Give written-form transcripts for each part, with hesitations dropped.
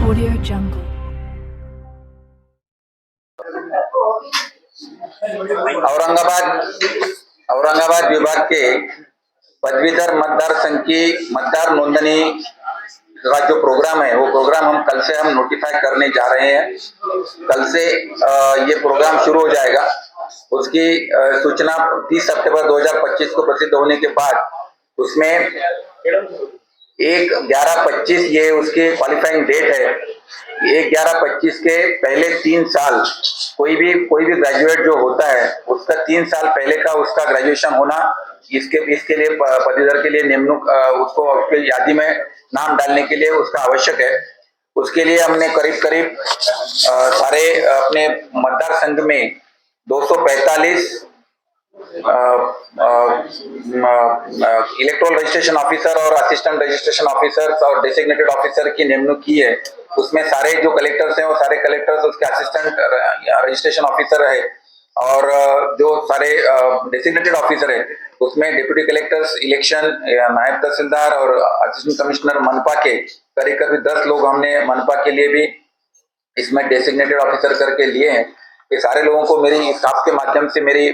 Audio Jungle. Aurangabad विभाग के पदवीधर मतदार संघ की मतदार नोंदणी का जो प्रोग्राम है, वो प्रोग्राम हम कल से नोटिफाई करने जा रहे हैं। कल से ये प्रोग्राम शुरू हो जाएगा। उसकी सूचना 30 सितंबर 2025 को प्रसिद्ध होने के बाद उसमें 1/11/25 ये उसकी क्वालिफाइंग डेट है। 1/11/25 के पहले 3 साल कोई भी ग्रेजुएट जो होता है उसका 3 साल पहले का उसका ग्रेजुएशन होना इसके लिए पदवीधर के लिए निम्न उसको उसके यादी में नाम डालने के लिए उसका आवश्यक है। उसके लिए हमने करीब सारे अपने मतदार संघ में 245 इलेक्टोरल रजिस्ट्रेशन ऑफिसर और असिस्टेंट रजिस्ट्रेशन ऑफिसर और डेसिग्नेटेड ऑफिसर की नियुक्ति की है। उसमें सारे जो कलेक्टर्स हैं वो सारे कलेक्टर्स उसके असिस्टेंट रजिस्ट्रेशन ऑफिसर है, और जो सारे डेसिग्नेटेड ऑफिसर है उसमें डिप्टी कलेक्टर्स इलेक्शन, नायब तहसीलदार और असिस्टेंट कमिश्नर मनपा के करीब 10 लोग हमने मनपा के लिए भी इसमें डेसिग्नेटेड ऑफिसर करके लिए हैं। ये सारे लोगों को मेरी इस आपके माध्यम से मेरी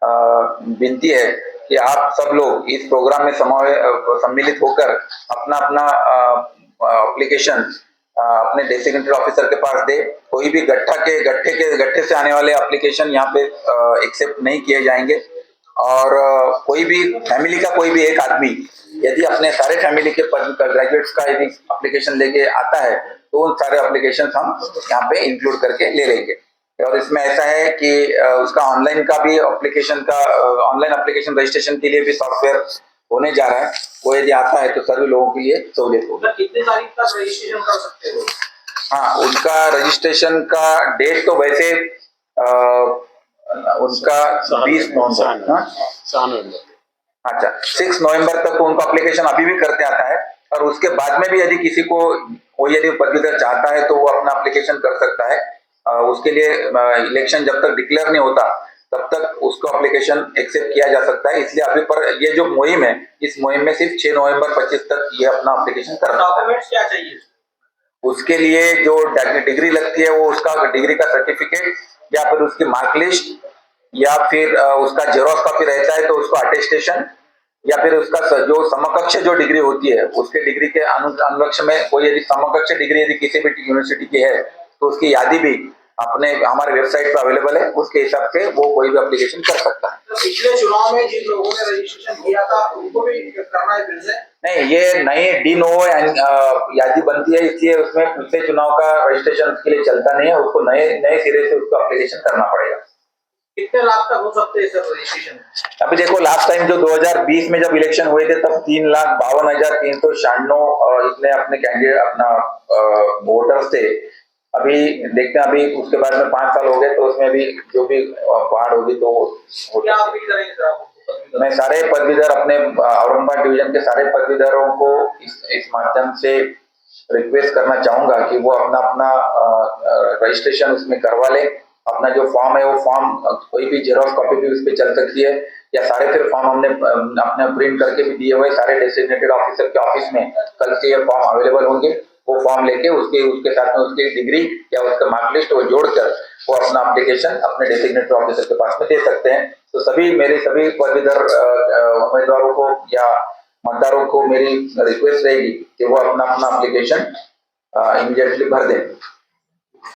विनती है कि आप सब लोग इस प्रोग्राम में सम्मिलित होकर अपना एप्लीकेशन अपने डेसिग्नेटेड ऑफिसर के पास दे। कोई भी गट्ठे से आने वाले एप्लीकेशन यहाँ पे एक्सेप्ट नहीं किए जाएंगे, और कोई भी फैमिली का कोई भी एक आदमी यदि अपने सारे फैमिली के ग्रेजुएट्स का यदि एप्लीकेशन लेके आता है तो उन सारे एप्लीकेशन हम यहाँ पे इंक्लूड करके ले लेंगे। और इसमें ऐसा है कि उसका ऑनलाइन का भी ऑनलाइन एप्लीकेशन रजिस्ट्रेशन के लिए भी सॉफ्टवेयर होने जा रहा है। वो यदि आता है तो सभी लोगों के लिए सहूलियत होगी। कितने तारीख तक रजिस्ट्रेशन कर सकते हो? हाँ, उनका रजिस्ट्रेशन का डेट तो वैसे उनका 20 नवंबर, अच्छा 6 नवंबर तक उनका एप्लीकेशन अभी भी करते आता है। और उसके बाद में भी यदि किसी को यदि पदवीधर चाहता है तो वो अपना एप्लीकेशन कर सकता है। उसके लिए इलेक्शन जब तक डिक्लेयर नहीं होता तब तक उसको एप्लीकेशन एक्सेप्ट किया जा सकता है। इसलिए अभी पर ये जो मुहिम है, इस मुहिम में सिर्फ 6 नवंबर 25 तक ये अपना एप्लीकेशन करना है। डॉक्यूमेंट्स क्या चाहिए? उसके लिए जो डिग्री लगती है वो उसका डिग्री का सर्टिफिकेट, या फिर उसकी मार्कलिस्ट, या फिर उसका जेरॉक्स कॉपी रहता है तो उसको अटेस्टेशन, या फिर उसका जो समकक्ष जो डिग्री होती है उसके डिग्री के अनुलक्ष में कोई यदि समकक्ष डिग्री यदि किसी भी यूनिवर्सिटी की है तो उसकी यादी भी अपने हमारे वेबसाइट पर अवेलेबल है। उसके हिसाब से वो कोई भी एप्लीकेशन कर सकता है। तो पिछले चुनाव में जिन लोगों ने रजिस्ट्रेशन किया था उनको भी करना है फिर से? नहीं, ये नई डी नोवो यादी बनती है, इसलिए उसमें पिछले चुनाव का रजिस्ट्रेशन उसके लिए चलता नहीं है। उसको नए सिरे से उसको एप्लीकेशन करना पड़ेगा। कितने लाख तक हो सकते हैं सर रजिस्ट्रेशन? अभी देखो, लास्ट टाइम जो 2020 में जब इलेक्शन हुए थे तब 3,52,396 इतने अपने कैंडिडेट अपना वोटर्स थे। अभी देखते हैं, अभी उसके बाद में 5 साल हो गए तो उसमें भी जो भी बाढ़ होगी तो क्या अपील करेंगे सर आप? मैं सारे पदवीधर अपने औरंगाबाद डिवीजन के सारे पदवीधरों को इस माध्यम से रिक्वेस्ट करना चाहूंगा कि वो अपना रजिस्ट्रेशन उसमें करवा ले। अपना जो फॉर्म है वो फॉर्म कोई भी जेरॉक्स कॉपी भी उस पर चल सकती है, या सारे फिर फॉर्म हमने अपने प्रिंट करके भी दिए हुए सारे डेसिग्नेटेड ऑफिसर के ऑफिस में कल से ये फॉर्म अवेलेबल होंगे। वो फॉर्म लेके उसके साथ में उसकी डिग्री या उसका मार्कलिस्ट वो जोड़कर वो अपना एप्लीकेशन अपने डेसिग्नेटेड ऑफिसर के पास में दे सकते हैं। तो मेरे सभी पदवीधर उम्मीदवारों को या मतदारों को मेरी रिक्वेस्ट रहेगी कि वो अपना एप्लीकेशन इमीडिएटली भर दें।